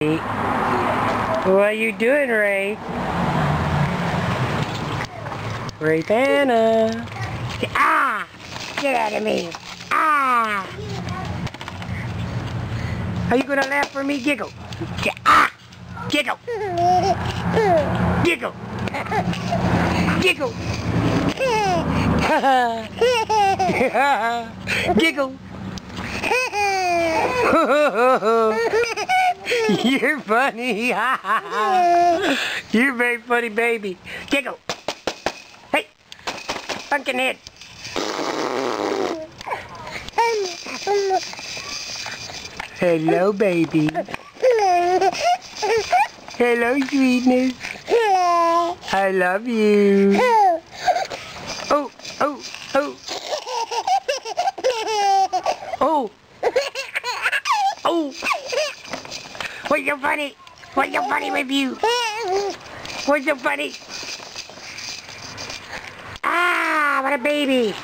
What you doing, Ray? Ray-Banna. Ah! Get out of me! Ah! Are you gonna laugh for me? Giggle! Ah! Giggle! Giggle! Giggle! Giggle! You're funny. You're a very funny baby. Giggle. Hey, Pumpkinhead. Hello, baby. Hello, sweetness. I love you. Oh, oh, oh. Oh. Oh. What's so funny? What's so funny with you? What's so funny? Ah, what a baby.